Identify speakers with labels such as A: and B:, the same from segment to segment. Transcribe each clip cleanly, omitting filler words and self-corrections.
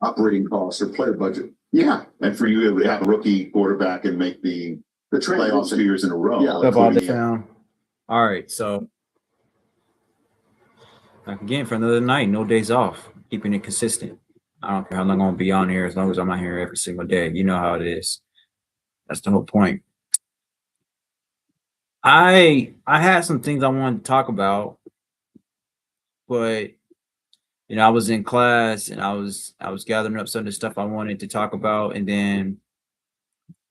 A: operating costs or player budget.
B: Yeah, and for you to have a rookie quarterback and make the playoffs 2 years in a row.
A: Yeah.
C: All right, so again for another night, no days off, keeping it consistent. I don't care how long I'm gonna be on here, as long as I'm on here every single day. You know how it is. That's the whole point. I had some things I wanted to talk about, but I was in class and I was gathering up some of the stuff I wanted to talk about, and then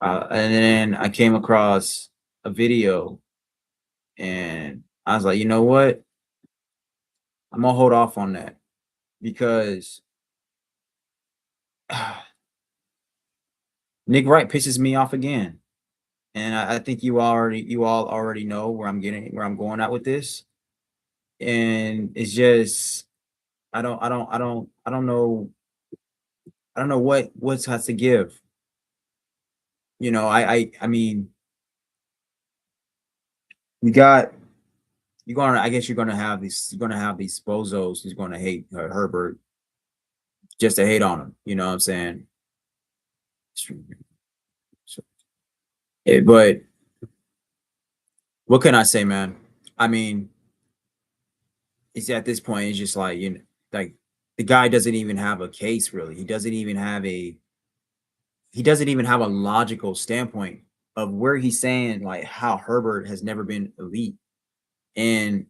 C: I came across a video, and I was like, you know what? I'm gonna hold off on that because Nick Wright pisses me off again, and I think you all already know where I'm going at with this, and it's just I don't know what has to give. I mean, I guess you're gonna have these bozos who's gonna hate Herbert just to hate on him. You know what I'm saying? But what can I say, man? I mean, it's at this point, it's just like, like the guy doesn't even have a case, really. He doesn't even have a logical standpoint of where he's saying like how Herbert has never been elite. And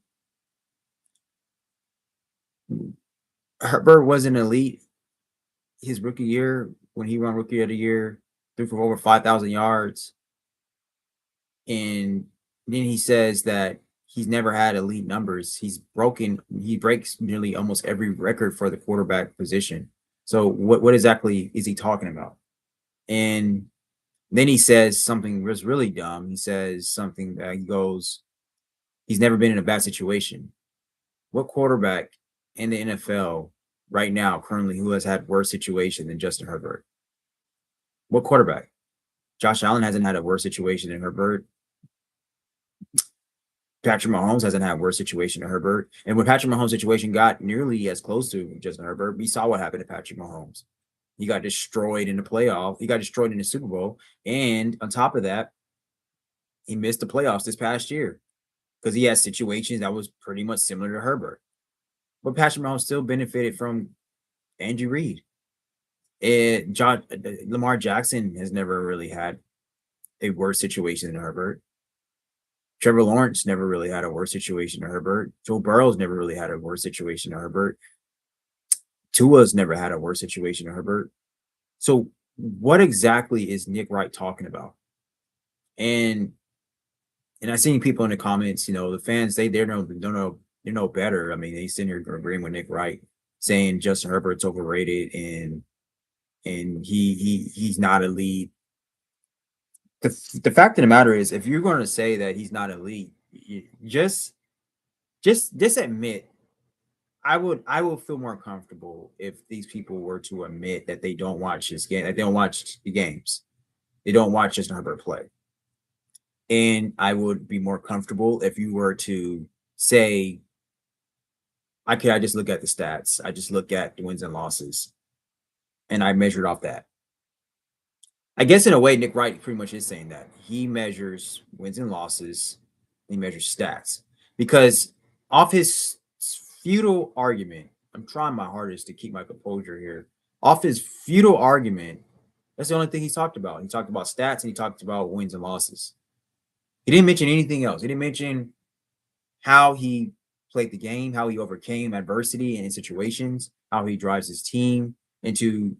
C: Herbert wasn't elite his rookie year when he won Rookie of the Year, threw for over 5,000 yards. And then he says that he's never had elite numbers. He breaks nearly almost every record for the quarterback position. So what exactly is he talking about? And then he says something was really dumb. He says something that he goes, he's never been in a bad situation. What quarterback in the NFL right now, currently, who has had worse situation than Justin Herbert? What quarterback? Josh Allen hasn't had a worse situation than Herbert. Patrick Mahomes hasn't had a worse situation than Herbert. And when Patrick Mahomes' situation got nearly as close to Justin Herbert, we saw what happened to Patrick Mahomes. He got destroyed in the playoff. He got destroyed in the Super Bowl. And on top of that, he missed the playoffs this past year because he had situations that was pretty much similar to Herbert. But Patrick Mahomes still benefited from Andy Reid. Lamar Jackson has never really had a worse situation than Herbert. Trevor Lawrence never really had a worse situation than Herbert. Joe Burrow's never really had a worse situation than Herbert. Tua's never had a worse situation than Herbert. So what exactly is Nick Wright talking about? And I've seen people in the comments, the fans, they know better. I mean, they sitting here agreeing with Nick Wright, saying Justin Herbert's overrated and he's not elite. The fact of the matter is, if you're going to say that he's not elite, just admit. I would feel more comfortable if these people were to admit that they don't watch this game, that they don't watch the games, they don't watch Justin Herbert play. And I would be more comfortable if you were to say, okay, I just look at the stats, I just look at the wins and losses, and I measured off that. I guess in a way, Nick Wright pretty much is saying that he measures wins and losses, he measures stats, because off his futile argument, I'm trying my hardest to keep my composure here. Off his futile argument, that's the only thing he talked about. He talked about stats and he talked about wins and losses. He didn't mention anything else. He didn't mention how he played the game, how he overcame adversity and situations, how he drives his team into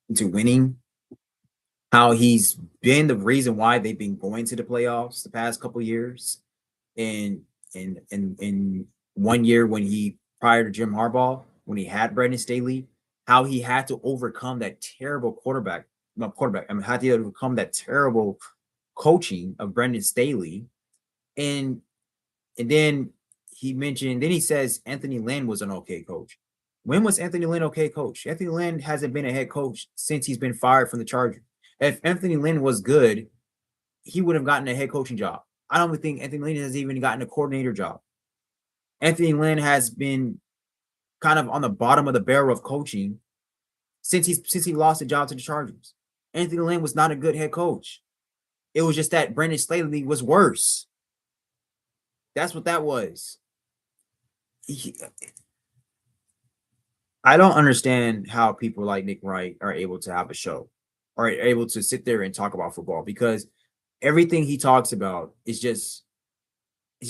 C: winning, how he's been the reason why they've been going to the playoffs the past couple of years. And in 1 year when he, prior to Jim Harbaugh, when he had Brandon Staley, how he had to overcome that terrible had to overcome that terrible coaching of Brandon Staley. And then he says Anthony Lynn was an okay coach. When was Anthony Lynn okay coach? Anthony Lynn hasn't been a head coach since he's been fired from the Chargers. If Anthony Lynn was good, he would have gotten a head coaching job. I don't think Anthony Lynn has even gotten a coordinator job. Anthony Lynn has been kind of on the bottom of the barrel of coaching since he lost the job to the Chargers. Anthony Lynn was not a good head coach. It was just that Brandon Staley was worse. That's what that was. I don't understand how people like Nick Wright are able to have a show or are able to sit there and talk about football, because everything he talks about is just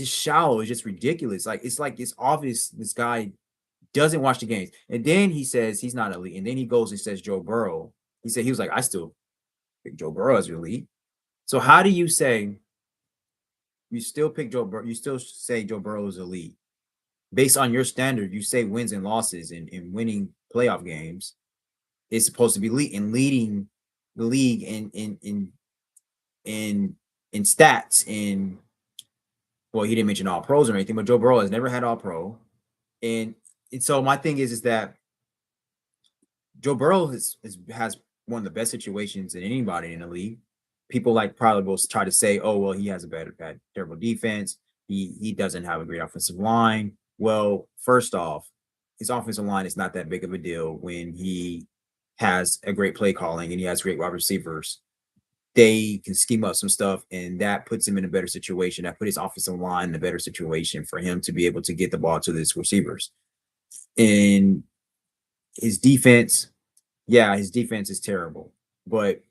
C: shallow. It's just ridiculous. Like it's obvious this guy doesn't watch the games. And then he says he's not elite. And then he goes and says Joe Burrow. He was like, I still pick Joe Burrow as elite. So how do you say you still pick Joe Burrow? You still say Joe Burrow is elite based on your standard. You say wins and losses and winning playoff games is supposed to be elite and leading the league in stats. In well, he didn't mention all pros or anything, but Joe Burrow has never had all pro. And so my thing is that Joe Burrow has one of the best situations in anybody in the league. People probably will try to say, oh, well, he has a bad, terrible defense. He doesn't have a great offensive line. Well, first off, his offensive line is not that big of a deal when he has a great play calling and he has great wide receivers. They can scheme up some stuff, and that puts him in a better situation. That put his offensive line in a better situation for him to be able to get the ball to his receivers. And his defense, his defense is terrible, but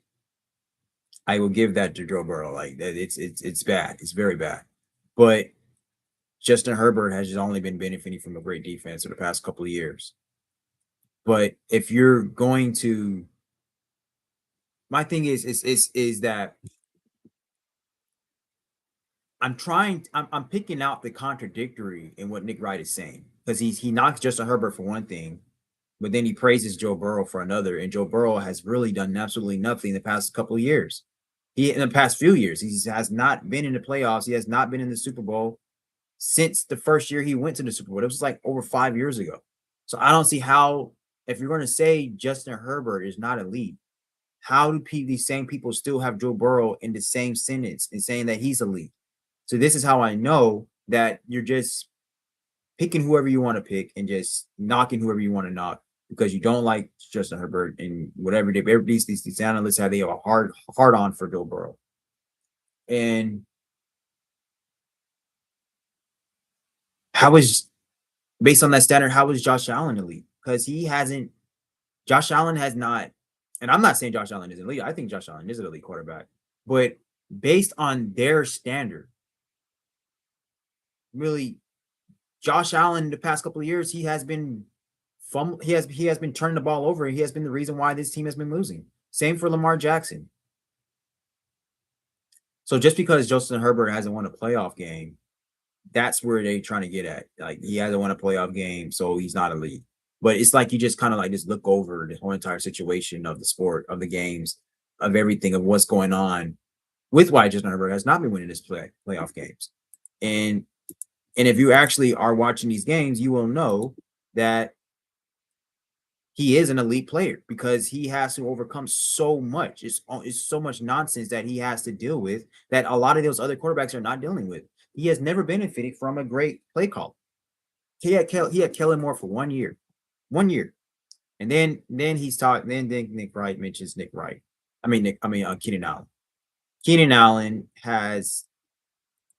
C: I will give that to Joe Burrow. Like that, it's bad. It's very bad. But Justin Herbert has just only been benefiting from a great defense for the past couple of years. But if you're going to, my thing is that I'm picking out the contradictory in what Nick Wright is saying, because he knocks Justin Herbert for one thing, but then he praises Joe Burrow for another, and Joe Burrow has really done absolutely nothing in the past couple of years. In the past few years, he has not been in the playoffs. He has not been in the Super Bowl since the first year he went to the Super Bowl. It was like over 5 years ago. So I don't see how, if you're going to say Justin Herbert is not elite, how do these same people still have Joe Burrow in the same sentence and saying that he's elite? So this is how I know that you're just picking whoever you want to pick and just knocking whoever you want to knock because you don't like Justin Herbert and whatever these analysts have, they have a hard on for Joe Burrow. And how is, based on that standard, how is Josh Allen elite? Because Josh Allen has not, and I'm not saying Josh Allen is elite. I think Josh Allen is an elite quarterback, but based on their standard, really, Josh Allen the past couple of years, he has been turning the ball over. He has been the reason why this team has been losing. Same for Lamar Jackson. So just because Justin Herbert hasn't won a playoff game, that's where they're trying to get at. Like, he hasn't won a playoff game, so he's not elite. But it's like you just kind of like just look over the whole entire situation of the sport, of the games, of everything, of what's going on with why Justin Herbert has not been winning his playoff games. And if you actually are watching these games, you will know that he is an elite player because he has to overcome so much. It's so much nonsense that he has to deal with that a lot of those other quarterbacks are not dealing with. He has never benefited from a great play call. He had Kellen Moore for 1 year. 1 year. And then he's talking, then Nick Wright mentions Nick Wright. Keenan Allen.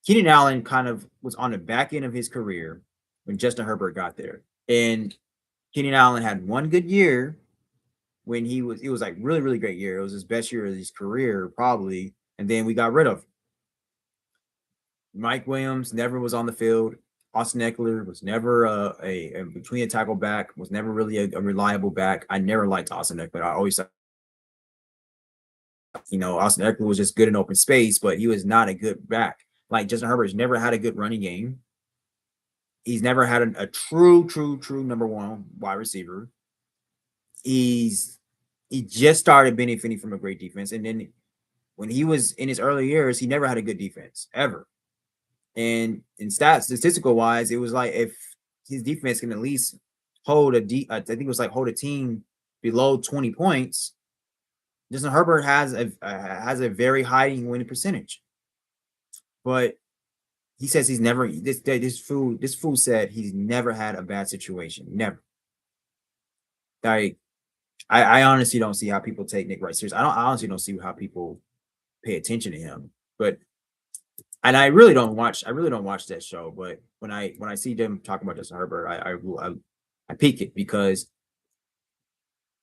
C: Keenan Allen kind of was on the back end of his career when Justin Herbert got there. And Keenan Allen had one good year when it was like really, really great year. It was his best year of his career, probably. And then we got rid of him. Mike Williams never was on the field. Austin Eckler was never a between a tackle back, was never really a reliable back. I never liked Austin Eckler. I always thought, Austin Eckler was just good in open space, but he was not a good back. Like, Justin Herbert's never had a good running game. He's never had a true number one wide receiver. He just started benefiting from a great defense. And then when he was in his early years, he never had a good defense, ever. And in statistical wise, it was like if his defense can at least hold a team below 20 points, Justin Herbert has a very high winning percentage. But he says he's never, this fool said he's never had a bad situation. Never. Like, I honestly don't see how people take Nick Wright serious. I honestly don't see how people pay attention to him. But and I really don't watch that show. But when I see them talking about Justin Herbert, I peek it because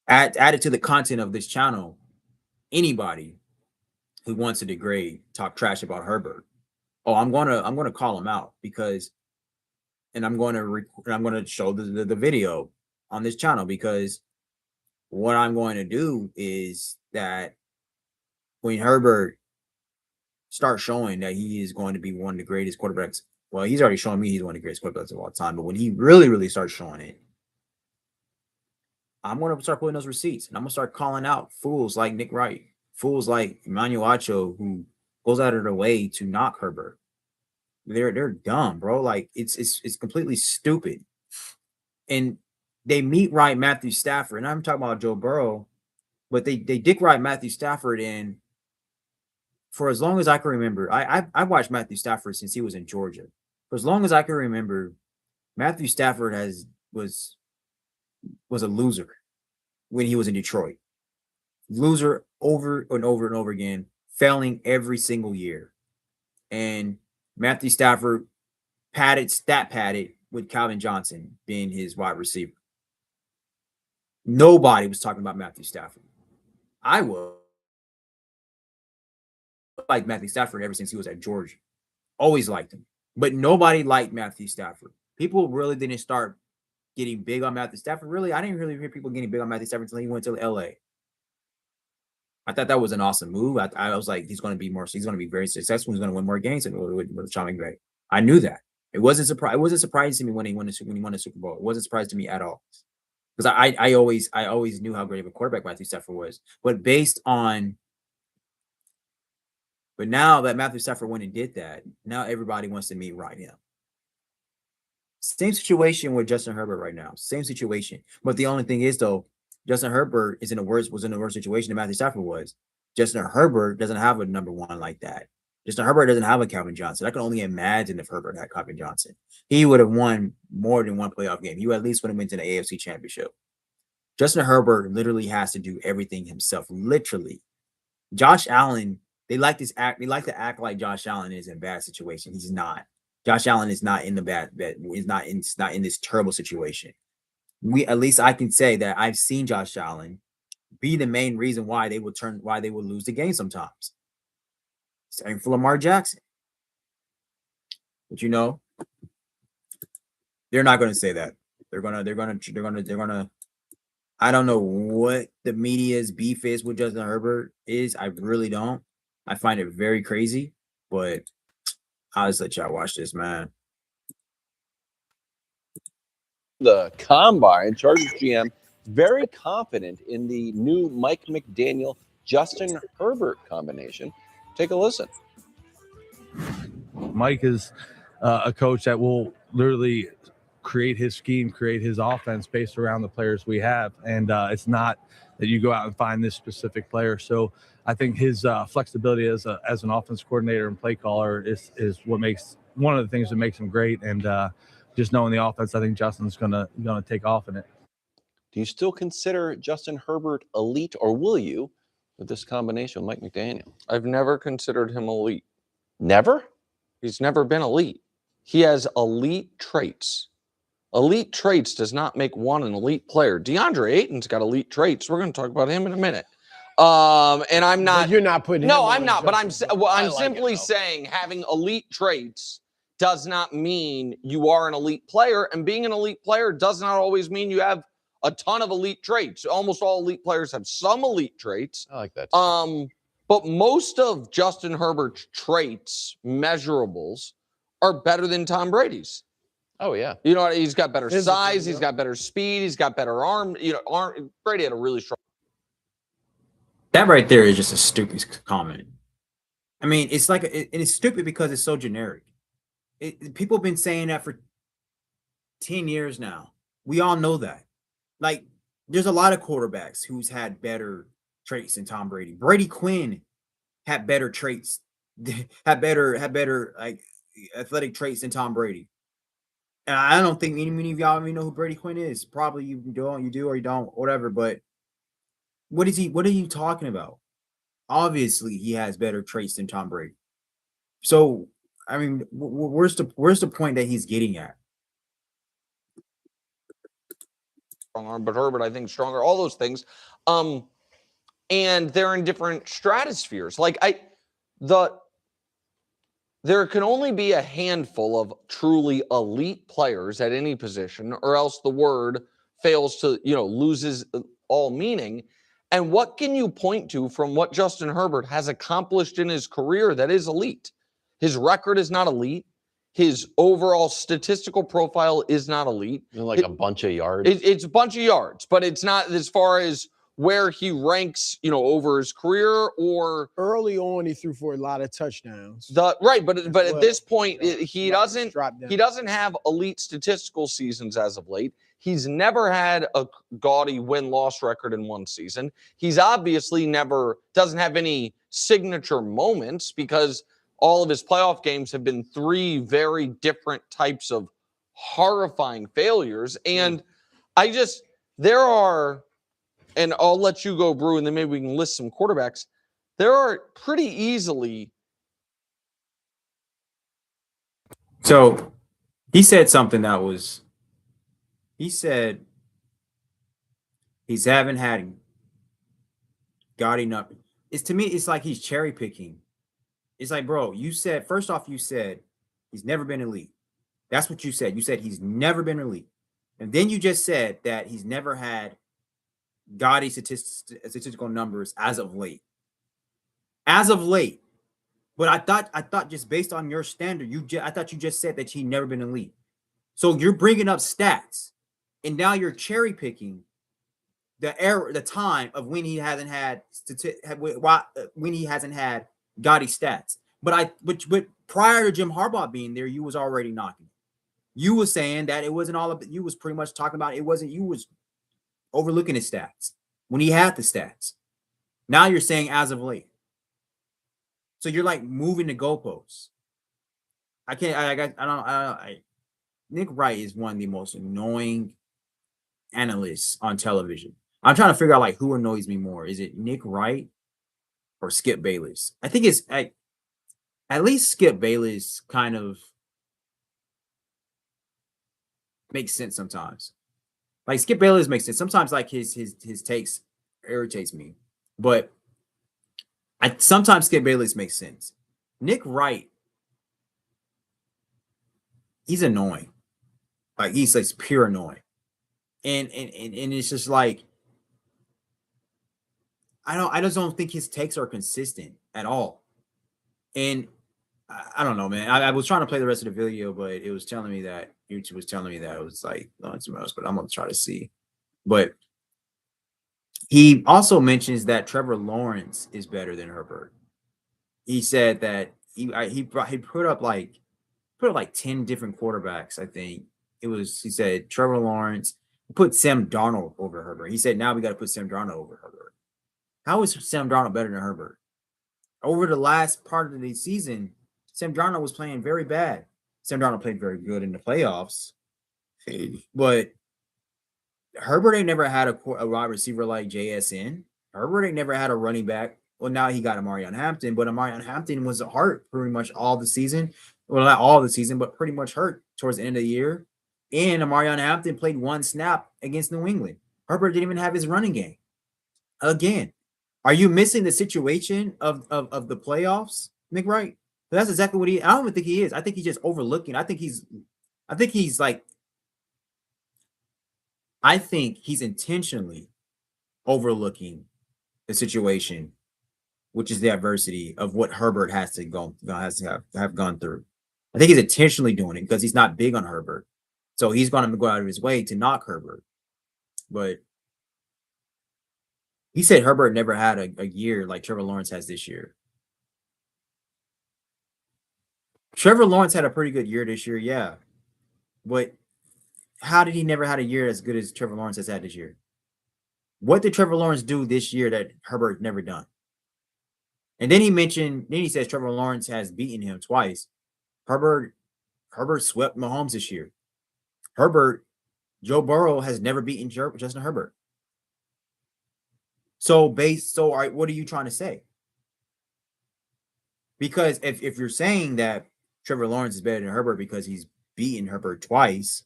C: added to the content of this channel, anybody who wants to degrade, talk trash about Herbert, oh, I'm gonna call him out because, and I'm gonna show the video on this channel because what I'm going to do is that when Herbert starts showing that he is going to be one of the greatest quarterbacks, well, he's already shown me he's one of the greatest quarterbacks of all time, but when he really starts showing it, I'm going to start putting those receipts and I'm going to start calling out fools like Nick Wright, fools like Emmanuel Acho, who goes out of their way to knock Herbert. They're dumb, bro. Like it's completely stupid. And they meet right Matthew Stafford, and I'm talking about Joe Burrow, but they dick ride Matthew Stafford in for as long as I can remember. I've watched Matthew Stafford since he was in Georgia. For as long as I can remember, Matthew Stafford was a loser when he was in Detroit. Loser over and over and over again, failing every single year. And Matthew Stafford stat padded with Calvin Johnson being his wide receiver. Nobody was talking about Matthew Stafford. I was like Matthew Stafford ever since he was at Georgia. Always liked him. But nobody liked Matthew Stafford. People really didn't start getting big on Matthew Stafford. Really, I didn't really hear people getting big on Matthew Stafford until he went to LA. I thought that was an awesome move. I was like, he's going to be very successful. He's going to win more games with Sean McVay. I knew that. It wasn't surprising to me when he won a Super Bowl. It wasn't surprising to me at all. Because I always knew how great of a quarterback Matthew Stafford was. But now that Matthew Stafford went and did that, now everybody wants to meet right him. Same situation with Justin Herbert right now. Same situation. But the only thing is, though, Justin Herbert was in a worse situation than Matthew Stafford was. Justin Herbert doesn't have a number one like that. Justin Herbert doesn't have a Calvin Johnson. I can only imagine if Herbert had Calvin Johnson. He would have won more than one playoff game. He at least would have went to the AFC Championship. Justin Herbert literally has to do everything himself. Literally. Josh Allen, they like to act like Josh Allen is in a bad situation. He's not. Josh Allen is not in not in this terrible situation. At least I can say that I've seen Josh Allen be the main reason why they would lose the game sometimes. Same for Lamar Jackson. But they're not going to say that. They're gonna. I don't know what the media's beef is with Justin Herbert is. I really don't. I find it very crazy, but I'll just let y'all watch this, man.
D: The Combine, Chargers GM, very confident in the new Mike McDaniel, Justin Herbert combination. Take a listen.
E: Mike is a coach that will literally create his scheme, create his offense based around the players we have. And it's not that you go out and find this specific player. So I think his flexibility as an offense coordinator and play caller is what makes one of the things that makes him great. And just knowing the offense, I think Justin's gonna take off in it.
D: Do you still consider Justin Herbert elite, or will you with this combination with Mike McDaniel?
F: I've never considered him elite.
D: Never?
F: He's never been elite. He has elite traits. Elite traits does not make one an elite player. DeAndre Ayton's got elite traits. We're going to talk about him in a minute. And I'm not.
G: But you're not putting.
F: No, I'm not. But I'm simply saying having elite traits does not mean you are an elite player. And being an elite player does not always mean you have a ton of elite traits. Almost all elite players have some elite traits.
D: I like that.
F: But most of Justin Herbert's traits, measurables, are better than Tom Brady's.
D: Oh, yeah.
F: You know, he's got better size, he's got better speed, he's got better arm. Brady had a really strong.
C: That right there is just a stupid comment. I mean, it's like it's stupid because it's so generic. People have been saying that for 10 years now. We all know that. Like, there's a lot of quarterbacks who's had better traits than Tom Brady. Brady Quinn had better traits, had better like athletic traits than Tom Brady. And I don't think many of y'all even know who Brady Quinn is. Probably you do or you don't, whatever. But what is he? What are you talking about? Obviously, he has better traits than Tom Brady. So, I mean, where's the point that he's getting at?
F: Strong arm, but Herbert, I think, stronger. All those things, and they're in different stratospheres. There can only be a handful of truly elite players at any position, or else the word fails to, loses all meaning. And what can you point to from what Justin Herbert has accomplished in his career that is elite? His record is not elite. His overall statistical profile is not elite.
D: Like a bunch of yards.
F: It's a bunch of yards, but it's not as far as where he ranks, over his career or
G: early on. He threw for a lot of touchdowns.
F: But at this point, he doesn't have elite statistical seasons as of late. He's never had a gaudy win-loss record in one season. He's obviously doesn't have any signature moments because all of his playoff games have been 3 very different types of horrifying failures. And there are, and I'll let you go, Brew, and then maybe we can list some quarterbacks. There are pretty easily.
C: So he said something that was, he said he's haven't had gaudy enough. To me, it's like he's cherry picking. It's like, bro, first off, you said he's never been elite. That's what you said. You said he's never been elite. And then you just said that he's never had gaudy statistical numbers as of late. As of late. But I thought just based on your standard, I thought you just said that he'd never been elite. So you're bringing up stats, and now you're cherry picking the time of when he hasn't had gaudy stats. But prior to Jim Harbaugh being there, you was already knocking. You was saying that it wasn't all of it. You was pretty much talking about it wasn't. You was overlooking his stats when he had the stats. Now you're saying as of late. So you're like moving the goalposts. I don't. Nick Wright is one of the most annoying analysts on television. I'm trying to figure out like who annoys me more. Is it Nick Wright or Skip Bayless? I think it's at least Skip Bayless kind of makes sense sometimes. Like Skip Bayless makes sense. Sometimes like his takes irritates me. But sometimes Skip Bayless makes sense. Nick Wright, he's annoying. Like he's like pure annoying. And it's just like I just don't think his takes are consistent at all. And I don't know, man. I was trying to play the rest of the video, but it was telling me that YouTube was telling me that it was like not too much, but I'm gonna try to see. But he also mentions that Trevor Lawrence is better than Herbert. He said that he put up like 10 different quarterbacks. I think he said Trevor Lawrence, put Sam Darnold over Herbert. He said now we got to put Sam Darnold over Herbert. How is Sam Darnold better than Herbert? Over the last part of the season, Sam Darnold was playing very bad. Sam Darnold played very good in the playoffs, but Herbert ain't never had a wide receiver like JSN. Herbert ain't never had a running back. Well, now he got Amarion Hampton, but Amarion Hampton was hurt pretty much all the season. Well, not all the season, but pretty much hurt towards the end of the year. And Amarion Hampton played 1 snap against New England. Herbert didn't even have his running game. Again, are you missing the situation of the playoffs, Nick Wright? That's exactly what I don't even think he is. I think he's just overlooking. I think he's intentionally overlooking the situation, which is the adversity of what Herbert has to have gone through. I think he's intentionally doing it because he's not big on Herbert. So he's going to go out of his way to knock Herbert. But he said Herbert never had a year like Trevor Lawrence has this year. Trevor Lawrence had a pretty good year this year, yeah. But how did he never had a year as good as Trevor Lawrence has had this year? What did Trevor Lawrence do this year that Herbert never done? And then he says Trevor Lawrence has beaten him twice. Herbert swept Mahomes this year. Joe Burrow has never beaten Justin Herbert. So all right, what are you trying to say? Because if you're saying that Trevor Lawrence is better than Herbert because he's beaten Herbert twice,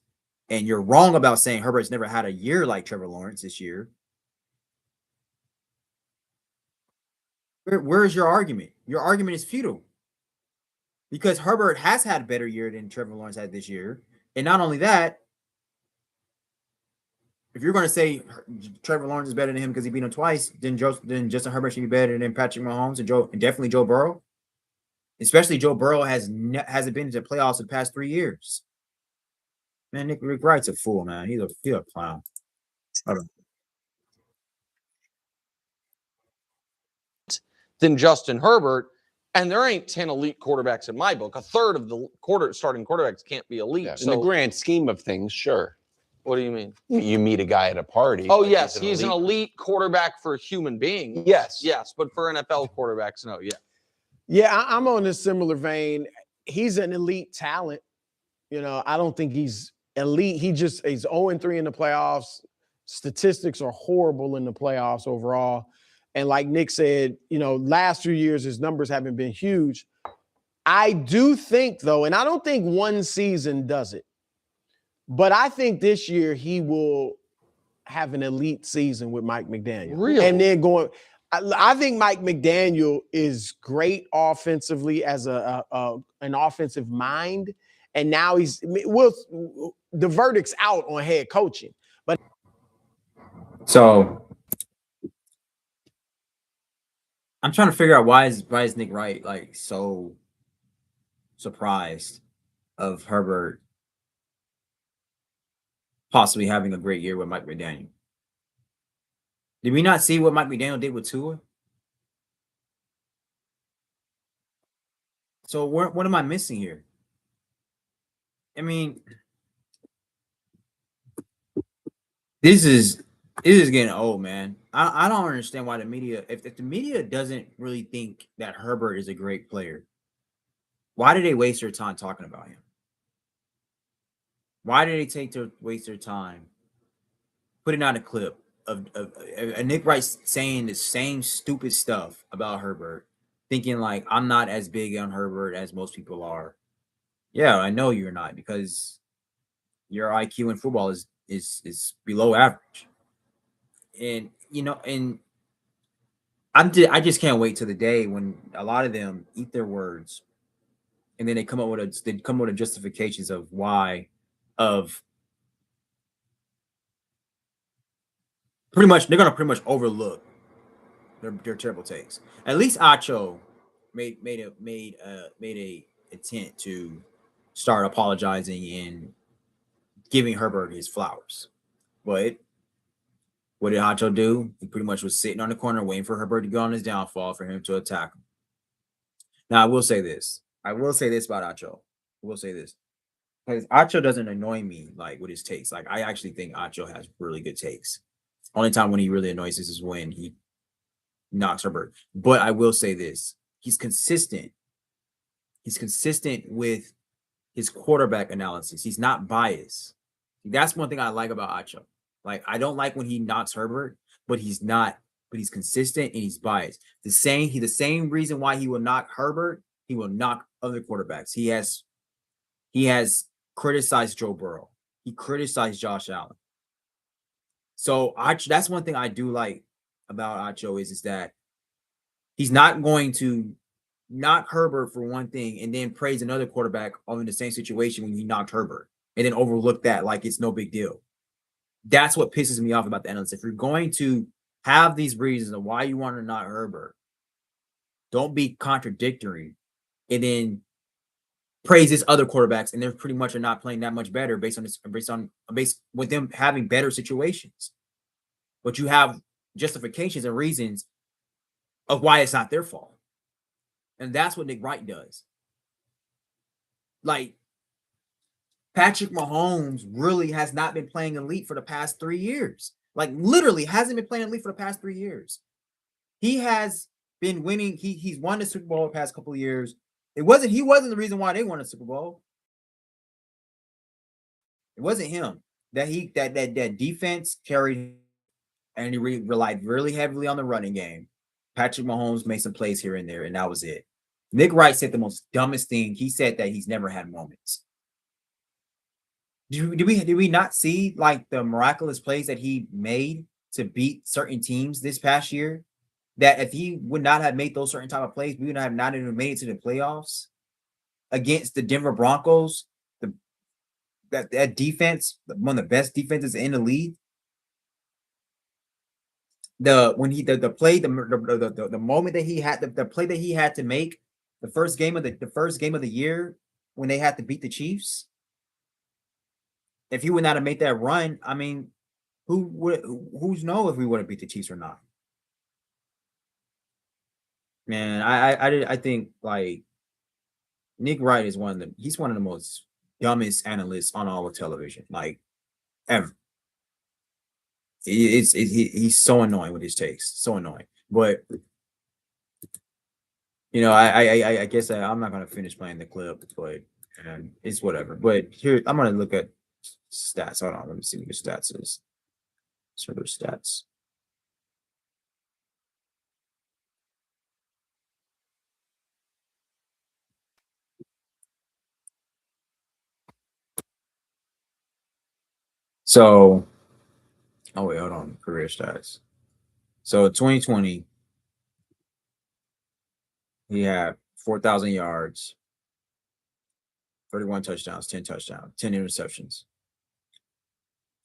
C: and you're wrong about saying Herbert's never had a year like Trevor Lawrence this year, where's your argument? Your argument is futile. Because Herbert has had a better year than Trevor Lawrence had this year. And not only that, if you're going to say Trevor Lawrence is better than him because he beat him twice, then Justin Herbert should be better than Patrick Mahomes and definitely Joe Burrow. Especially Joe Burrow hasn't been to the playoffs in the past 3 years. Man, Rick Wright's a fool, man. He's a clown.
F: Than Justin Herbert, and there ain't 10 elite quarterbacks in my book. A third of the starting quarterbacks can't be elite.
D: Yeah,
F: so,
D: in the grand scheme of things, sure.
F: What do you mean?
D: You meet a guy at a party.
F: Oh, yes, he's an elite quarterback for human beings.
D: Yes.
F: Yes, but for NFL quarterbacks, no, yeah.
G: Yeah, I'm on a similar vein. He's an elite talent. You know, I don't think he's elite. He's 0-3 in the playoffs. Statistics are horrible in the playoffs overall. And like Nick said, you know, last few years, his numbers haven't been huge. I do think, though, and I don't think one season does it, but I think this year he will have an elite season with Mike McDaniel.
F: Really?
G: And then I think Mike McDaniel is great offensively as an offensive mind. And now the verdict's out on head coaching. But
C: so I'm trying to figure out why is Nick Wright like so surprised of Herbert possibly having a great year with Mike McDaniel. Did we not see what Mike McDaniel did with Tua? So what am I missing here? I mean, this is getting old, man. I don't understand why the media, if the media doesn't really think that Herbert is a great player, why do they waste their time talking about him? Why do they waste their time putting out a clip of Nick Wright saying the same stupid stuff about Herbert, thinking like, I'm not as big on Herbert as most people are. Yeah, I know you're not, because your IQ in football is below average. And you know, and I just can't wait till the day when a lot of them eat their words, and then they come up with a justifications of why, of pretty much they're gonna pretty much overlook their terrible takes. At least Acho made a attempt to start apologizing and giving Herbert his flowers. But what did Acho do? He pretty much was sitting on the corner waiting for Herbert to go on his downfall for him to attack him. Now I will say this about Acho. I will say this. Because Acho doesn't annoy me like with his takes. Like, I actually think Acho has really good takes. Only time when he really annoys us is when he knocks Herbert. But I will say this. He's consistent. He's consistent with his quarterback analysis. He's not biased. That's one thing I like about Acho. Like, I don't like when he knocks Herbert, but he's consistent and he's biased. The same reason why he will knock Herbert, he will knock other quarterbacks. He has criticized Joe Burrow. He criticized Josh Allen. So that's one thing I do like about Acho is that he's not going to knock Herbert for one thing and then praise another quarterback in the same situation when he knocked Herbert and then overlook that like it's no big deal. That's what pisses me off about the analysts. If you're going to have these reasons of why you want to knock Herbert, don't be contradictory and then praise his other quarterbacks, and they're pretty much are not playing that much better based with them having better situations. But you have justifications and reasons of why it's not their fault. And that's what Nick Wright does. Like, Patrick Mahomes really has not been playing elite for the past 3 years. Like, literally hasn't been playing elite for the past 3 years. He has been winning. He's won the Super Bowl the past couple of years. He wasn't the reason why they won a Super Bowl. It wasn't him. That defense carried, and he relied really heavily on the running game. Patrick Mahomes made some plays here and there, and that was it. Nick Wright said the most dumbest thing. He said that he's never had moments. Did we not see like the miraculous plays that he made to beat certain teams this past year? That if he would not have made those certain type of plays, we would have not even made it to the playoffs against the Denver Broncos. That defense, one of the best defenses in the league. The moment that he had the play that he had to make the first game of the year when they had to beat the Chiefs. If he would not have made that run, I mean, who's know if we would have beat the Chiefs or not? Man, I think like Nick Wright is he's one of the most dumbest analysts on all of television, like ever. He's so annoying with his takes, so annoying. But you know, I guess I'm not gonna finish playing the clip, but it's whatever. But here I'm gonna look at stats. Hold on, let me see what your stats is. Server stats. So, oh wait, hold on. Career stats. So 2020, he had 4,000 yards, 31 touchdowns, 10 touchdowns, 10 interceptions.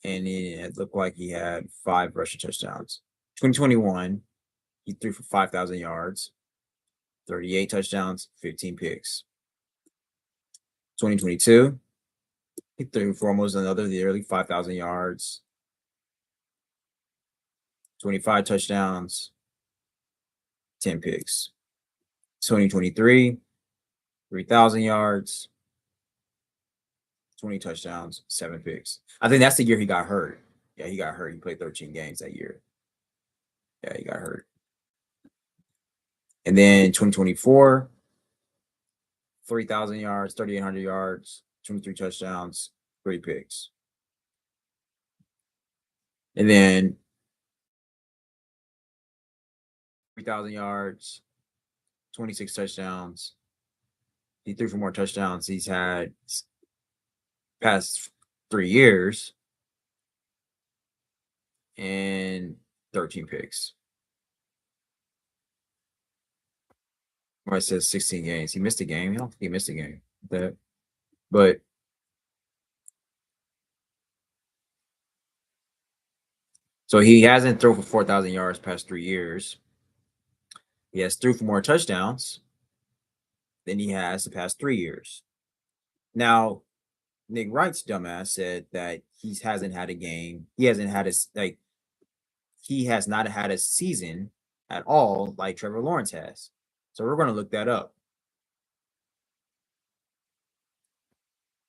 C: And it looked like he had 5 rushing touchdowns. 2021, he threw for 5,000 yards, 38 touchdowns, 15 picks. 2022, he threw for almost another nearly 5,000 yards, 25 touchdowns, 10 picks. 2023, 3,000 yards, 20 touchdowns, 7 picks. I think that's the year he got hurt. Yeah, he got hurt. He played 13 games that year. Yeah, he got hurt. And then 2024, 3,000 yards, 3,800 yards, 23 touchdowns, 3 picks. And then 3,000 yards, 26 touchdowns. He threw for more touchdowns he's had past 3 years, and 13 picks. Or it says 16 games. He missed a game. I don't think he missed a game. But so he hasn't thrown for 4,000 yards past 3 years. He has threw for more touchdowns than he has the past 3 years. Now, Nick Wright's dumbass said that he hasn't had a game. He hasn't had he has not had a season at all like Trevor Lawrence has. So we're going to look that up.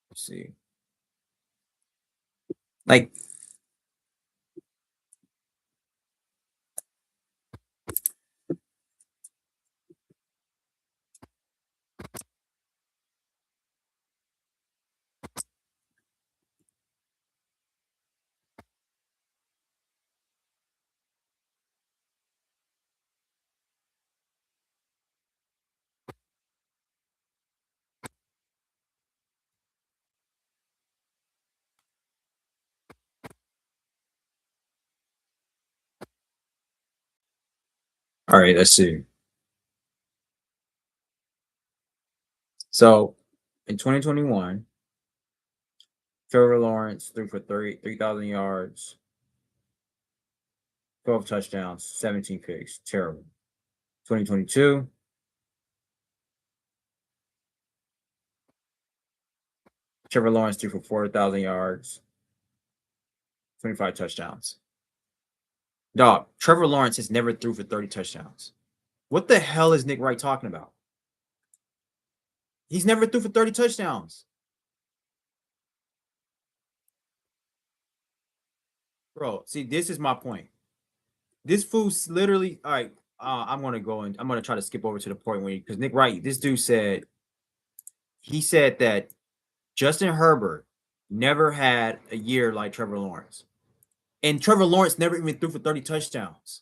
C: Let's see. Like, all right, let's see. So in 2021, Trevor Lawrence threw for 3,000 yards, 12 touchdowns, 17 picks. Terrible. 2022, Trevor Lawrence threw for 4,000 yards, 25 touchdowns. Dog, Trevor Lawrence has never threw for 30 touchdowns. What the hell is Nick Wright talking about? He's never threw for 30 touchdowns. Bro, see, this is my point. This fool's literally, all right, I'm going to go and I'm going to try to skip over to the point where, because Nick Wright, this dude said, he said that Justin Herbert never had a year like Trevor Lawrence. And Trevor Lawrence never even threw for 30 touchdowns.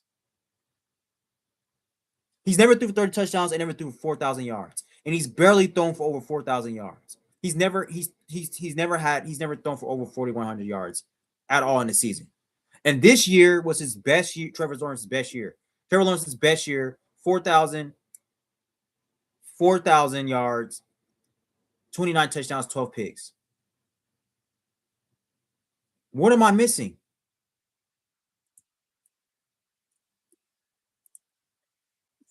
C: He's never threw for 30 touchdowns and never threw for 4,000 yards. And he's barely thrown for over 4,000 yards. He's never thrown for over 4,100 yards at all in the season. And this year was his best year, Trevor Lawrence's best year. Trevor Lawrence's best year, 4,000 yards, 29 touchdowns, 12 picks. What am I missing?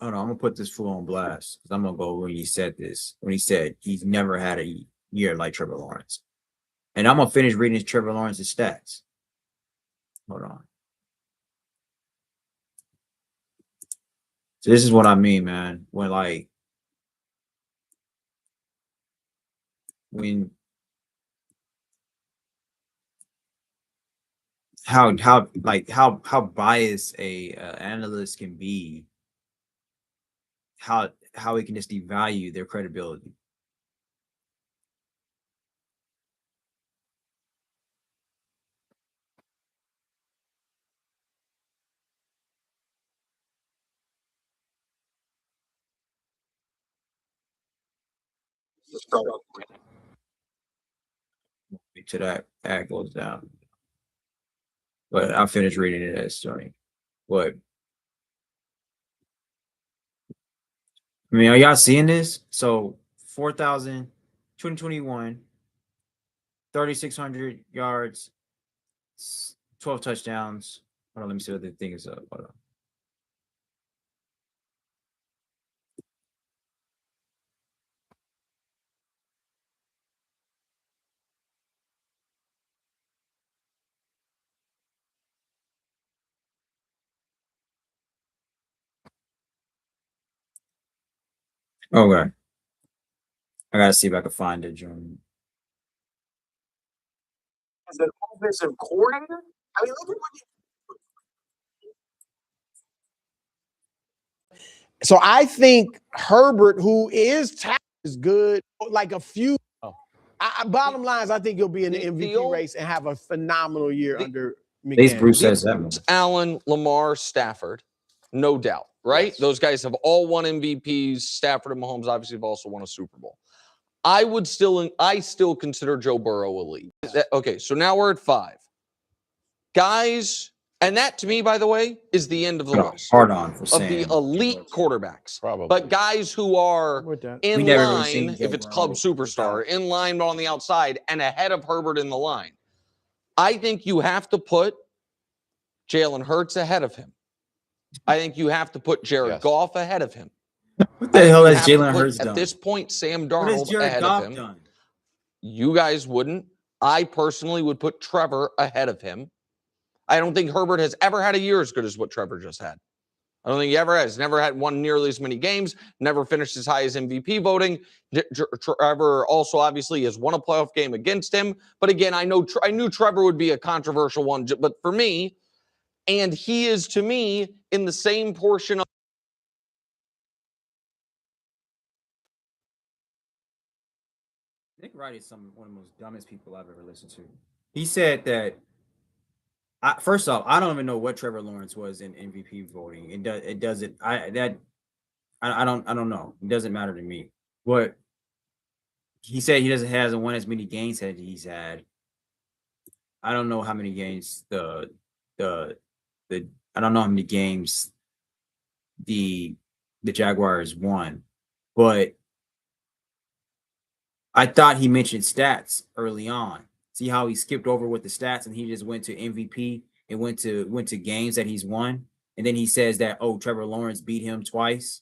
C: Hold on, I'm gonna put this fool on blast because I'm gonna go when he said this. When he said he's never had a year like Trevor Lawrence, and I'm gonna finish reading his Trevor Lawrence's stats. Hold on. So this is what I mean, man. When how biased a analyst can be, how it can just devalue their credibility. To that goes down. But I'll finish reading it as Tony. What? I mean, are y'all seeing this? So 4,000, 2021, 3,600 yards, 12 touchdowns. Hold on, let me see what the thing is up. Hold on. Okay. I gotta see if I can find it, Jordan.
G: As an offensive coordinator, I mean, look at what So I think Herbert, who is talented, is good. Like a few. Bottom line is, I think he'll be in the MVP race and have a phenomenal year under McDaniel.
C: Bruce says that.
F: Allen, Lamar, Stafford, no doubt, right?
D: Yes.
F: Those guys have all won MVPs. Stafford and Mahomes obviously have also won a Super Bowl. I still consider Joe Burrow elite. Okay, so now we're at 5 guys, and that to me, by the way, is the end of the list
C: Hard on for
F: of
C: saying
F: the elite quarterbacks.
D: Probably.
F: But guys who are in
C: We never really seen
F: line,
C: Joe
F: if it's
C: Burrow
F: club superstar, in line but on the outside, and ahead of Herbert in the line. I think you have to put Jalen Hurts ahead of him. I think you have to put Jared Goff ahead of him.
C: What the hell has Jalen Hurts done?
F: At this point, Sam
C: What has
F: Darnold
C: Jared
F: ahead
C: Goff
F: of him.
C: done?
F: You guys wouldn't. I personally would put Trevor ahead of him. I don't think Herbert has ever had a year as good as what Trevor just had. I don't think he ever has. Never had won nearly as many games. Never finished as high as MVP voting. Trevor also obviously has won a playoff game against him. But again, I knew Trevor would be a controversial one. But for me, and he is to me in the same portion of.
C: Nick Wright is one of the most dumbest people I've ever listened to. He said that. First off, I don't even know what Trevor Lawrence was in MVP voting. It doesn't. I don't know. It doesn't matter to me. But he said he hasn't won as many games as he's had. I don't know how many games I don't know how many games the Jaguars won, but I thought he mentioned stats early on. See how he skipped over with the stats and he just went to MVP and went to games that he's won, and then he says that Trevor Lawrence beat him twice.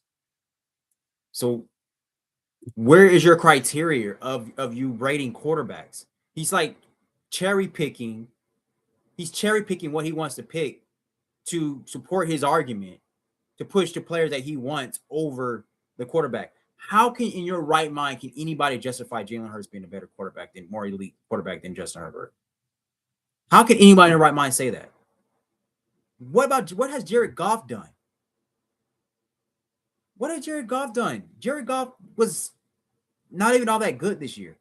C: So where is your criteria of you rating quarterbacks? He's like cherry picking. He's cherry picking what he wants to pick to support his argument, to push the players that he wants over the quarterback. How can, in your right mind, can anybody justify Jalen Hurts being a better quarterback more elite quarterback than Justin Herbert? How can anybody in their right mind say that? What has Jared Goff done? What has Jared Goff done? Jared Goff was not even all that good this year.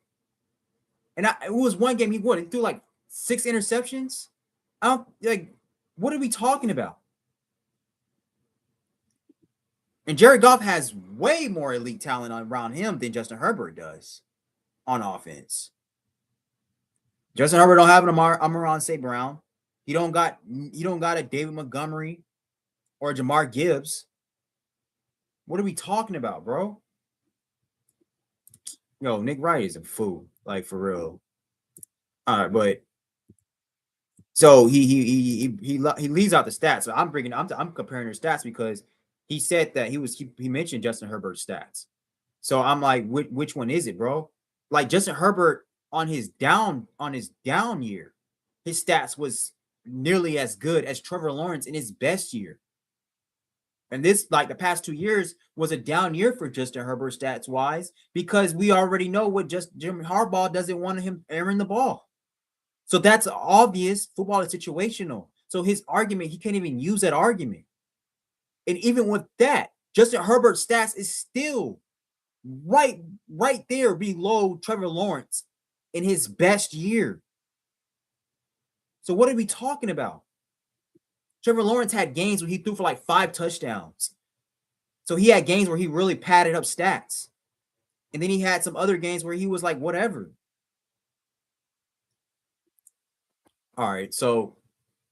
C: And it was one game he threw like 6 interceptions. What are we talking about? And Jared Goff has way more elite talent around him than Justin Herbert does on offense. Justin Herbert don't have an Amon St. Brown. He don't got a David Montgomery or Jamar Gibbs. What are we talking about, bro? Yo, Nick Wright is a fool, like for real. All right, but so he leaves out the stats. So I'm comparing their stats because he said that he mentioned Justin Herbert's stats. So I'm like, which one is it, bro? Like Justin Herbert on his down year, his stats was nearly as good as Trevor Lawrence in his best year. And this, like the past 2 years, was a down year for Justin Herbert stats wise because we already know what Jim Harbaugh doesn't want him airing the ball. So that's obvious. Football is situational. So his argument, he can't even use that argument. And even with that, Justin Herbert's stats is still right there below Trevor Lawrence in his best year. So what are we talking about? Trevor Lawrence had games where he threw for like 5 touchdowns. So he had games where he really padded up stats. And then he had some other games where he was like, whatever. All right, so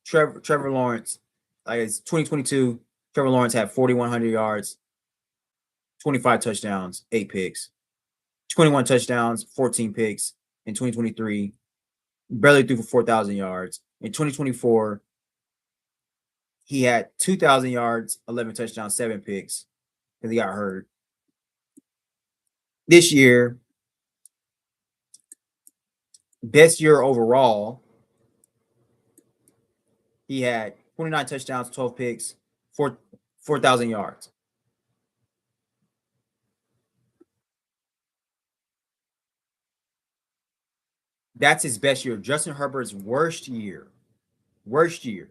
C: Trevor Lawrence, like it's 2022, Trevor Lawrence had 4,100 yards, 25 touchdowns, 8 picks, 21 touchdowns, 14 picks. In 2023, barely threw for 4,000 yards. In 2024, he had 2,000 yards, 11 touchdowns, 7 picks because he got hurt. This year, best year overall, he had 29 touchdowns, 12 picks, 4,000 yards. That's his best year. Justin Herbert's worst year. Worst year.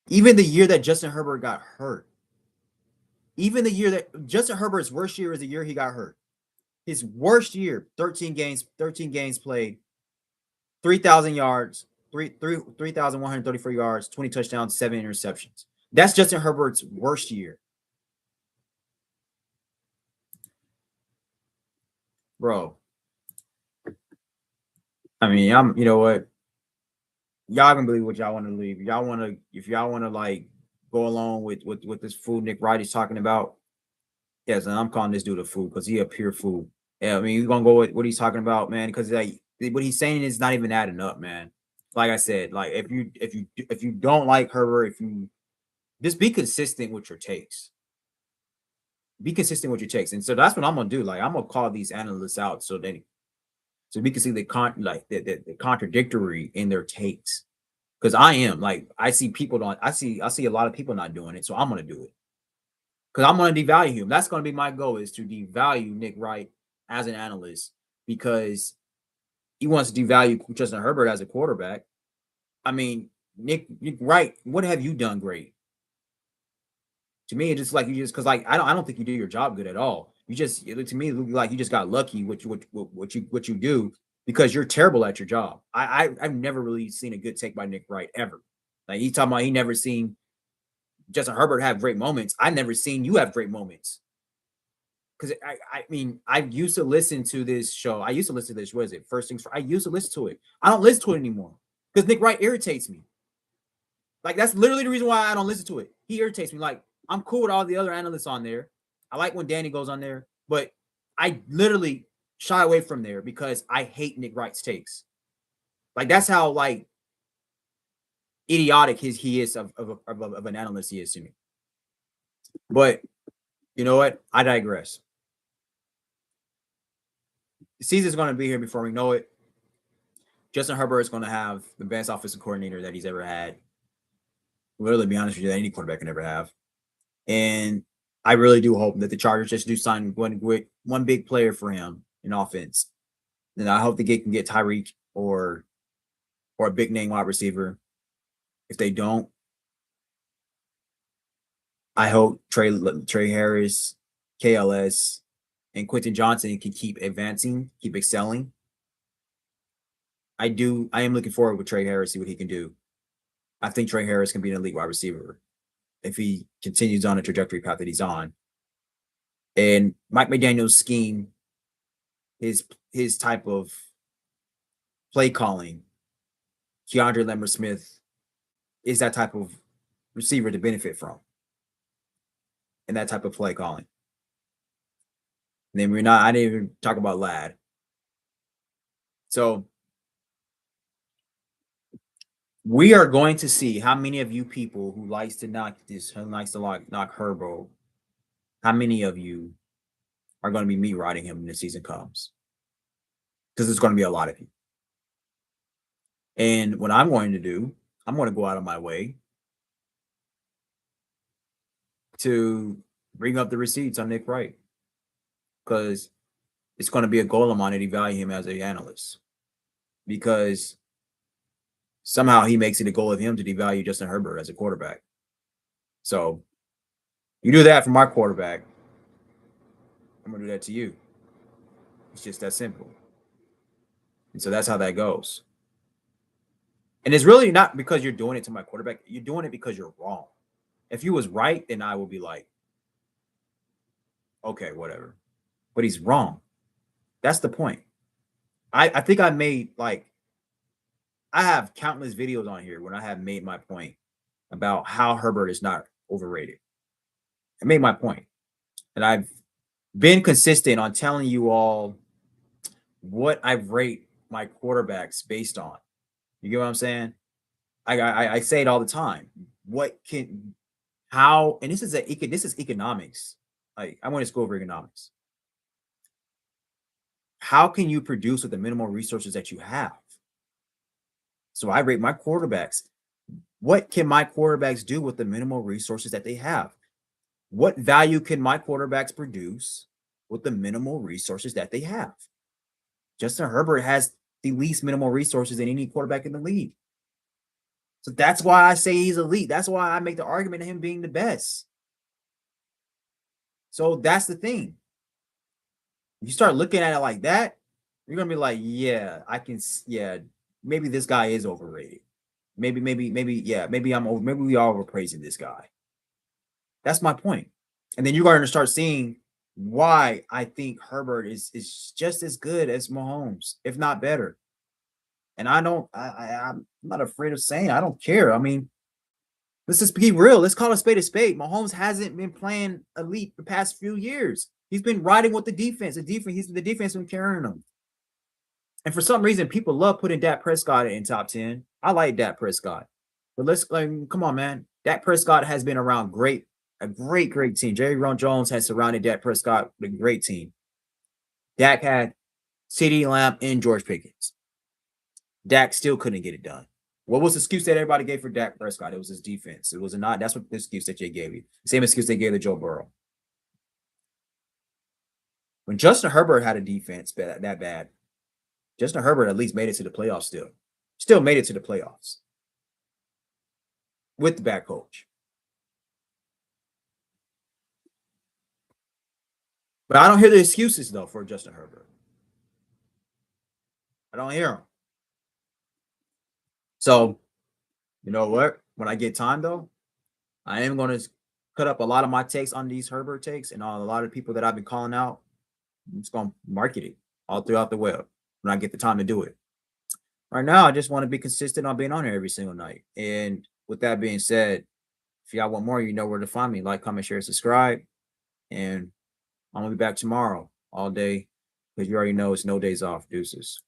C: Even the year that Justin Herbert got hurt. Even the year that Justin Herbert's worst year is the year he got hurt. His worst year, 13 games played, 3,000 yards, 3,134 yards, 20 touchdowns, 7 interceptions. That's Justin Herbert's worst year. Bro. I mean, you know what? Y'all can believe what y'all want to believe. If y'all want to like go along with this fool Nick Wright is talking about, yes, and I'm calling this dude a fool because he a pure fool. Yeah, I mean, you're gonna go with what he's talking about, man, because like what he's saying is not even adding up, man. Like I said, like if you don't like Herbert, if you just be consistent with your takes. Be consistent with your takes. And so that's what I'm gonna do. Like I'm gonna call these analysts out so we can see the contradictory in their takes. Because I am like I see a lot of people not doing it, so I'm gonna do it. Because I'm gonna devalue him. That's gonna be my goal, is to devalue Nick Wright as an analyst because he wants to devalue Justin Herbert as a quarterback. I mean, Nick Wright, what have you done great? To me, it's just like because like I don't think you do your job good at all. To me, it looked like you just got lucky what you do because you're terrible at your job. I've never really seen a good take by Nick Wright ever. Like he's talking about he never seen Justin Herbert have great moments. I've never seen you have great moments. Because I mean, I used to listen to this show. I used to listen to this. What is it? First Things First. I used to listen to it. I don't listen to it anymore because Nick Wright irritates me. Like that's literally the reason why I don't listen to it. He irritates me. Like I'm cool with all the other analysts on there. I like when Danny goes on there, but I literally shy away from there because I hate Nick Wright's takes. Like that's how like idiotic he is of an analyst he is to me. But you know what? I digress. The season's going to be here before we know it. Justin Herbert is going to have the best offensive coordinator that he's ever had. Literally, be honest with you, that any quarterback can ever have. And I really do hope that the Chargers just do sign one big player for him in offense. And I hope they can get Tyreek or a big name wide receiver. If they don't, I hope Trey Harris, KLS, and Quentin Johnson can keep advancing, keep excelling. I am looking forward with Trey Harris, see what he can do. I think Trey Harris can be an elite wide receiver if he continues on the trajectory path that he's on. And Mike McDaniel's scheme, his type of play calling, Keandre Lemmer-Smith is that type of receiver to benefit from, and that type of play calling. And then I didn't even talk about Ladd. So we are going to see how many of you people who likes to knock Herbo, how many of you are going to be me riding him when the season comes? Because there's going to be a lot of you. And what I'm going to do, I'm going to go out of my way to bring up the receipts on Nick Wright, because it's going to be a goal of mine to devalue him as an analyst, because somehow he makes it a goal of him to devalue Justin Herbert as a quarterback. So you do that for my quarterback, I'm going to do that to you. It's just that simple. And so that's how that goes. And it's really not because you're doing it to my quarterback. You're doing it because you're wrong. If you was right, then I will be like, okay, whatever. But he's wrong. That's the point. I think I made, like, I have countless videos on here when I have made my point about how Herbert is not overrated. I made my point. And I've been consistent on telling you all what I rate my quarterbacks based on. You get what I'm saying? I say it all the time. And this is economics. I went to school for economics. How can you produce with the minimal resources that you have? So I rate my quarterbacks. What can my quarterbacks do with the minimal resources that they have? What value can my quarterbacks produce with the minimal resources that they have? Justin Herbert has the least minimal resources than any quarterback in the league. So that's why I say he's elite. That's why I make the argument of him being the best. So that's the thing. You start looking at it like that, you're going to be like, yeah, maybe this guy is overrated. Maybe we are overpraising this guy. That's my point. And then you're going to start seeing why I think Herbert is just as good as Mahomes, if not better. And I'm not afraid of saying, I don't care. I mean, let's just be real. Let's call a spade a spade. Mahomes hasn't been playing elite the past few years. He's been riding with the defense. The defense been carrying him. And for some reason, people love putting Dak Prescott in top 10. I like Dak Prescott. But come on, man. Dak Prescott has been around a great team. Jerry Jones has surrounded Dak Prescott with a great team. Dak had CeeDee Lamb and George Pickens. Dak still couldn't get it done. What was the excuse that everybody gave for Dak Prescott? It was his defense. It was not. That's what the excuse that they gave you. Same excuse they gave to Joe Burrow. When Justin Herbert had a defense that bad, Justin Herbert at least made it to the playoffs still. Still made it to the playoffs. With the bad coach. But I don't hear the excuses, though, for Justin Herbert. I don't hear them. So, you know what? When I get time, though, I am going to cut up a lot of my takes on these Herbert takes and on a lot of people that I've been calling out. I'm just going to market it all throughout the web when I get the time to do it. Right now, I just want to be consistent on being on here every single night. And with that being said, if y'all want more, you know where to find me. Like, comment, share, subscribe. And I'm going to be back tomorrow all day because you already know it's no days off. Deuces.